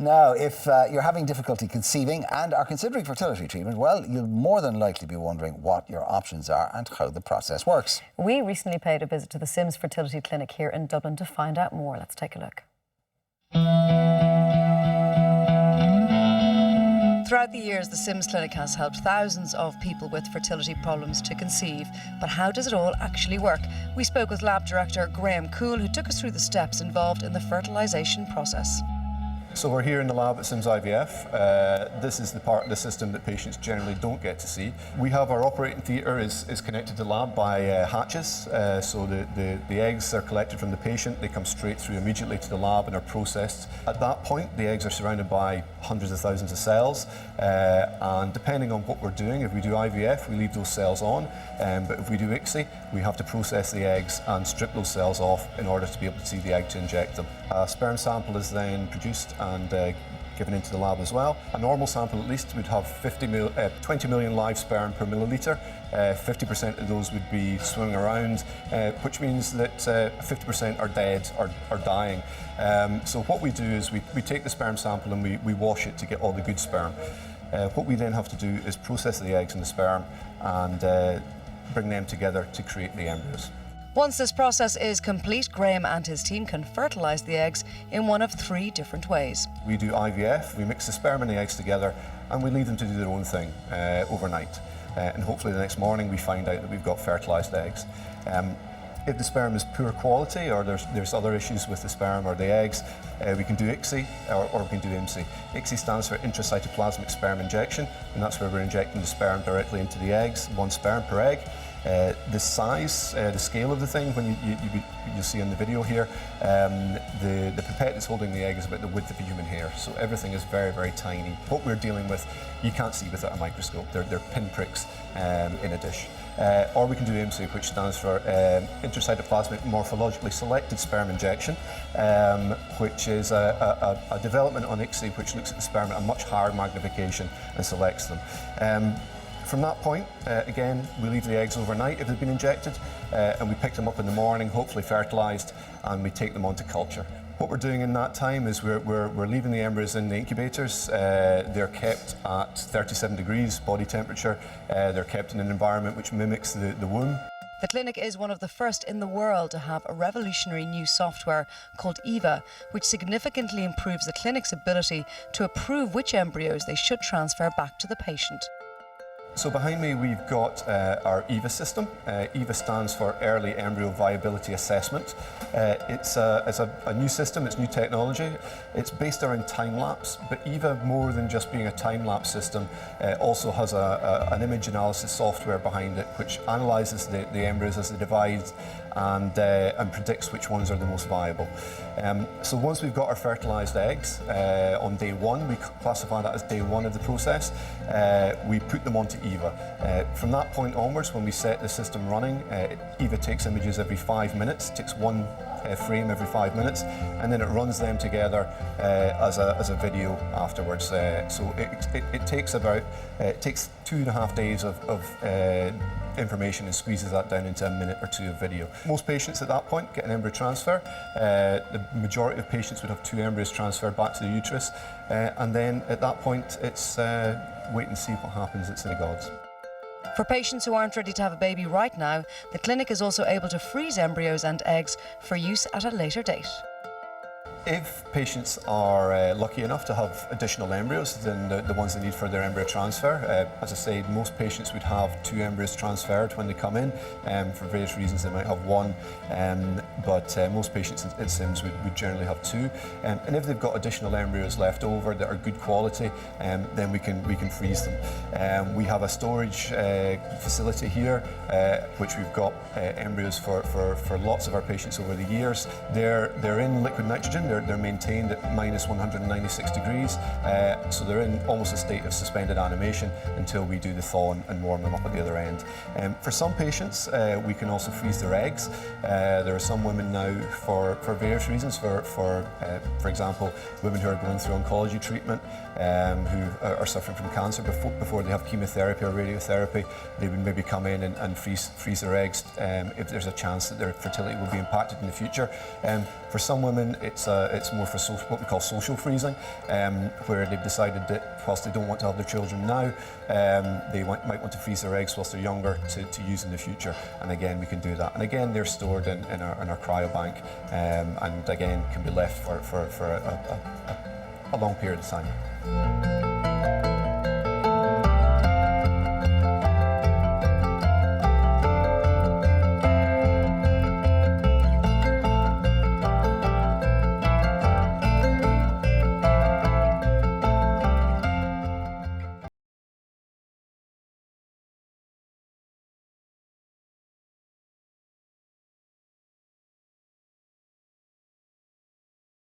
Now, if you're having difficulty conceiving and are considering fertility treatment, well, you'll more than likely be wondering what your options are and how the process works. We recently paid a visit to the Sims Fertility Clinic here in Dublin to find out more. Let's take a look. Throughout the years, the Sims Clinic has helped thousands of people with fertility problems to conceive. But how does it all actually work? We spoke with lab director Graham Cool, who took us through the steps involved in the fertilisation process. So we're here in the lab at Sims IVF. This is the part of the system that patients generally don't get to see. We have our operating theatre is connected to the lab by hatches. So the eggs are collected from the patient, they come straight through immediately to the lab and are processed. At that point, the eggs are surrounded by hundreds of thousands of cells. And depending on what we're doing, if we do IVF, we leave those cells on. But if we do ICSI, we have to process the eggs and strip those cells off in order to be able to see the egg to inject them. A sperm sample is then produced and given into the lab as well. A normal sample at least would have 20 million live sperm per milliliter. 50% of those would be swimming around, which means that 50% are dead or dying. So what we do is we take the sperm sample and we wash it to get all the good sperm. What we then have to do is process the eggs and the sperm and bring them together to create the embryos. Once this process is complete, Graham and his team can fertilise the eggs in one of 3 different ways. We do IVF, we mix the sperm and the eggs together and we leave them to do their own thing overnight. And hopefully the next morning we find out that we've got fertilised eggs. If the sperm is poor quality or there's other issues with the sperm or the eggs, we can do ICSI or we can do IMSI. ICSI stands for intracytoplasmic sperm injection, and that's where we're injecting the sperm directly into the eggs, 1 sperm per egg. The size, the scale of the thing, when you'll see in the video here, the pipette that's holding the egg is about the width of a human hair, so everything is very, very tiny. What we're dealing with, you can't see without a microscope. They're pinpricks in a dish. Or we can do IMSI, which stands for intracytoplasmic morphologically selected sperm injection, which is a development on ICSI which looks at the sperm at a much higher magnification and selects them. From that point, again, we leave the eggs overnight if they've been injected, and we pick them up in the morning, hopefully fertilised, and we take them on to culture. What we're doing in that time is we're leaving the embryos in the incubators. They're kept at 37 degrees body temperature. They're kept in an environment which mimics the womb. The clinic is one of the first in the world to have a revolutionary new software called EVA, which significantly improves the clinic's ability to approve which embryos they should transfer back to the patient. So behind me we've got our EVA system. EVA stands for Early Embryo Viability Assessment. It's a new system, it's new technology. It's based around time-lapse, but EVA, more than just being a time-lapse system, also has an image analysis software behind it which analyses the embryos as they divide and predicts which ones are the most viable. So once we've got our fertilised eggs on day 1, we classify that as day 1 of the process, we put them onto EVA. From that point onwards, when we set the system running, EVA takes images every 5 minutes, takes 1 frame every 5 minutes, and then it runs them together as a video afterwards. So it takes 2.5 days of information and squeezes that down into a minute or 2 of video. Most patients at that point get an embryo transfer. The majority of patients would have 2 embryos transferred back to the uterus, and then at that point it's wait and see what happens. It's in the gods. For patients who aren't ready to have a baby right now, the clinic is also able to freeze embryos and eggs for use at a later date. If patients are lucky enough to have additional embryos than the ones they need for their embryo transfer, as I say, most patients would have 2 embryos transferred when they come in. For various reasons they might have 1, but most patients at Sims would generally have 2. And if they've got additional embryos left over that are good quality, then we can freeze them. We have a storage facility here, which we've got embryos for lots of our patients over the years. They're in liquid nitrogen. They're maintained at minus 196 degrees, so they're in almost a state of suspended animation until we do the thaw and warm them up at the other end. For some patients, we can also freeze their eggs. There are some women now for various reasons. For example, women who are going through oncology treatment, who are suffering from cancer before they have chemotherapy or radiotherapy, they would maybe come in and freeze their eggs if there's a chance that their fertility will be impacted in the future. For some women, it's more for what we call social freezing, where they've decided that whilst they don't want to have their children now, they might want to freeze their eggs whilst they're younger to use in the future. And again, we can do that. And again, they're stored in our cryobank, and again can be left for a long period of time.